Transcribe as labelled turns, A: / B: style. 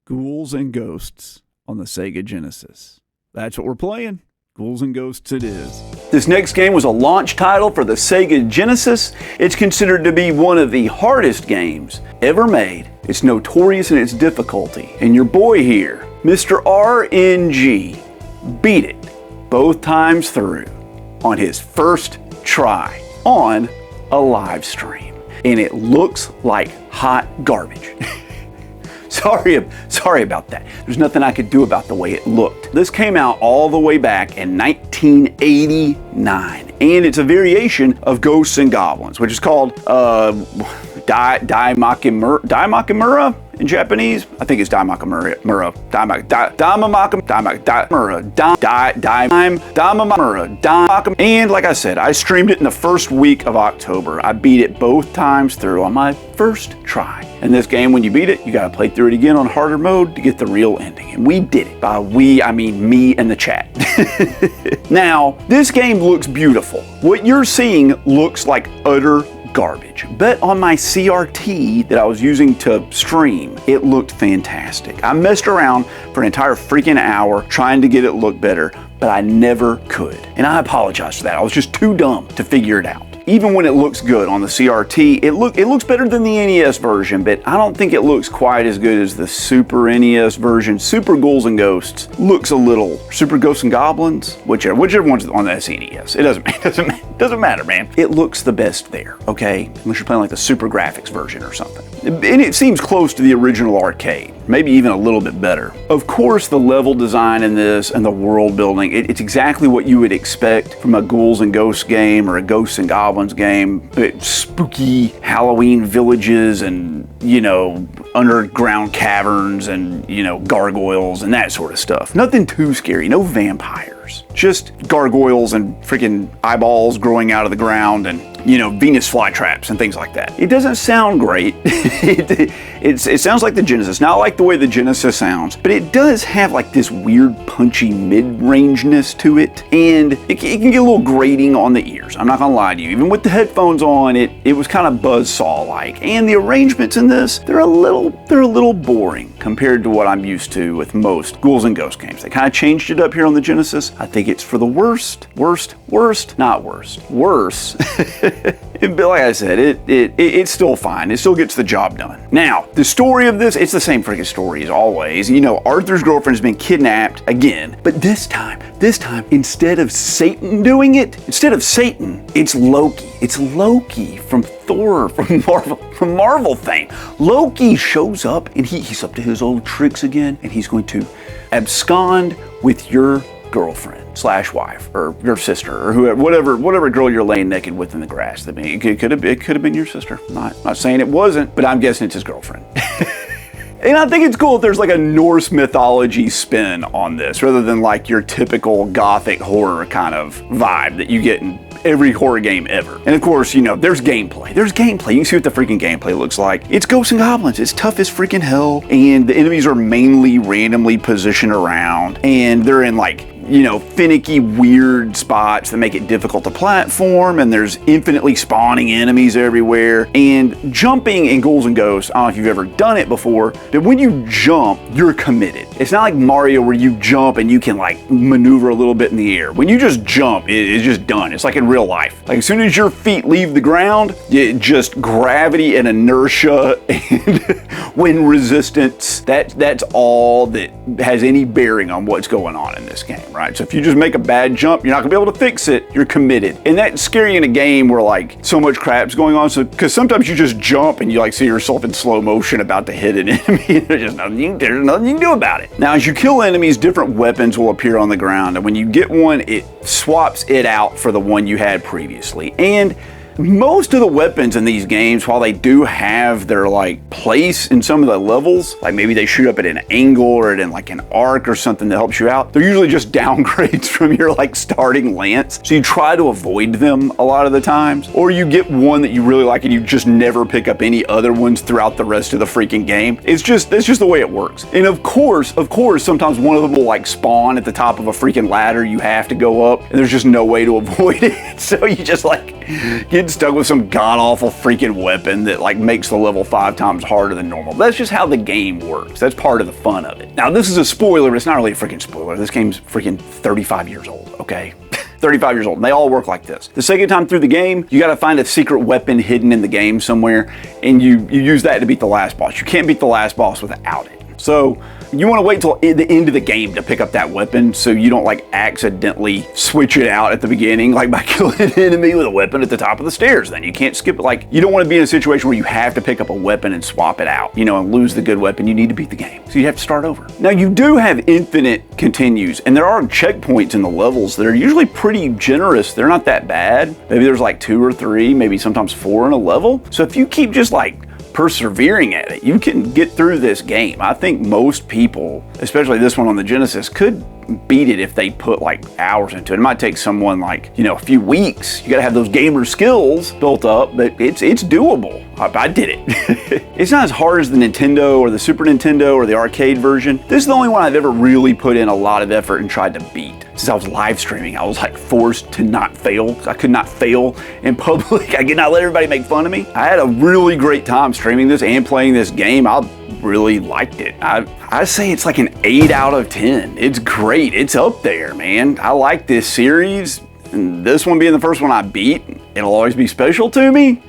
A: Ghouls N Ghosts on the Sega Genesis. That's what we're playing. Ghouls N Ghosts it is.
B: This next game was a launch title for the Sega Genesis. It's considered to be one of the hardest games ever made. It's notorious in its difficulty. And your boy here, Mr. RNG, beat it both times through on his first try on a live stream. And it looks like hot garbage. Sorry about that. There's nothing I could do about the way it looked. This came out all the way back in 1989, and it's a variation of Ghosts and Goblins, which is called Dai Makimura in Japanese. I think it's Dai Makimura. And like I said, I streamed it in the first week of October. I beat it both times through on my first try. In this game, when you beat it, you gotta play through it again on harder mode to get the real ending. And we did it. By we, I mean me and the chat. Now, this game looks beautiful. What you're seeing looks like utter garbage. But on my CRT that I was using to stream, it looked fantastic. I messed around for an entire freaking hour trying to get it look better, but I never could. And I apologize for that. I was just too dumb to figure it out. Even when it looks good on the CRT, it looks better than the NES version, but I don't think it looks quite as good as the Super NES version. Super Ghouls N Ghosts looks a little Super Ghosts and Goblins, whichever one's on the SNES. It doesn't matter, man. It looks the best there, okay? Unless you're playing like the Super Graphics version or something. And it seems close to the original arcade, maybe even a little bit better. Of course, the level design in this and the world building, it's exactly what you would expect from a Ghouls N Ghosts game or a Ghosts and Goblins game. Spooky Halloween villages and, you know, underground caverns and, you know, gargoyles and that sort of stuff. Nothing too scary, no vampires. Just gargoyles and freaking eyeballs growing out of the ground and, you know, Venus flytraps and things like that. It doesn't sound great. It sounds like the Genesis. Not like the way the Genesis sounds, but it does have like this weird punchy mid-rangeness to it, and it can get a little grating on the ears. I'm not gonna lie to you. Even with the headphones on, it was kind of buzzsaw-like. And the arrangements in this, they're a little boring compared to what I'm used to with most Ghouls N Ghosts games. They kind of changed it up here on the Genesis. I think it's for the worst. Worse. But like I said, it's still fine. It still gets the job done. Now, the story of this, it's the same freaking story as always. You know, Arthur's girlfriend has been kidnapped again, but this time, instead of Satan doing it, it's Loki. It's Loki from Thor, from Marvel fame. Loki shows up and he's up to his old tricks again, and he's going to abscond with your girlfriend / wife or your sister or whoever, whatever girl you're laying naked with in the grass. I mean, it could have been your sister. Not saying it wasn't, but I'm guessing it's his girlfriend. And I think it's cool if there's like a Norse mythology spin on this rather than like your typical gothic horror kind of vibe that you get in every horror game ever. And of course, you know, there's gameplay. You can see what the freaking gameplay looks like. It's Ghosts and Goblins. It's tough as freaking hell. And the enemies are mainly randomly positioned around. And they're in like, you know, finicky, weird spots that make it difficult to platform, and there's infinitely spawning enemies everywhere. And jumping in Ghouls N Ghosts, I don't know if you've ever done it before, but when you jump, you're committed. It's not like Mario where you jump and you can like maneuver a little bit in the air. When you just jump, it's just done. It's like in real life. Like as soon as your feet leave the ground, just gravity and inertia and wind resistance, that's all that has any bearing on what's going on in this game. Right? So if you just make a bad jump, you're not gonna be able to fix it. You're committed. And that's scary in a game where like so much crap's going on. So because sometimes you just jump and you like see yourself in slow motion about to hit an enemy. And there's nothing you can do about it. Now, as you kill enemies, different weapons will appear on the ground. And when you get one, it swaps it out for the one you had previously. And most of the weapons in these games, while they do have their like place in some of the levels, like maybe they shoot up at an angle or at like an arc or something that helps you out, they're usually just downgrades from your like starting lance. So you try to avoid them a lot of the times, or you get one that you really like and you just never pick up any other ones throughout the rest of the freaking game. That's just the way it works. And of course, sometimes one of them will like spawn at the top of a freaking ladder. You have to go up and there's just no way to avoid it. So you just like get get stuck with some god-awful freaking weapon that like makes the level 5 times harder than normal. That's just how the game works. That's part of the fun of it. Now, this is a spoiler, but it's not really a freaking spoiler. This game's freaking 35 years old, okay? 35 years old, and they all work like this. The second time through the game, you gotta find a secret weapon hidden in the game somewhere, and you use that to beat the last boss. You can't beat the last boss without it. So you want to wait till the end of the game to pick up that weapon so you don't like accidentally switch it out at the beginning, like by killing an enemy with a weapon at the top of the stairs. Then you can't skip it. Like, you don't want to be in a situation where you have to pick up a weapon and swap it out, you know, and lose the good weapon. You need to beat the game, so you have to start over. Now, you do have infinite continues, and there are checkpoints in the levels that are usually pretty generous. They're not that bad. Maybe there's like 2 or 3, maybe sometimes 4 in a level. So if you keep just like persevering at it, you can get through this game. I think most people, especially this one on the Genesis, could beat it if they put like hours into it. It might take someone like, you know, a few weeks. You gotta have those gamer skills built up, but it's doable. I did it. It's not as hard as the Nintendo or the Super Nintendo or the arcade version. This is the only one I've ever really put in a lot of effort and tried to beat. Since I was live streaming, I was like forced to not fail. I could not fail in public. I could not let everybody make fun of me. I had a really great time streaming this and playing this game. I really liked it. I say it's like an 8 out of 10. It's great. It's up there, man. I like this series, and this one being the first one I beat, it'll always be special to me.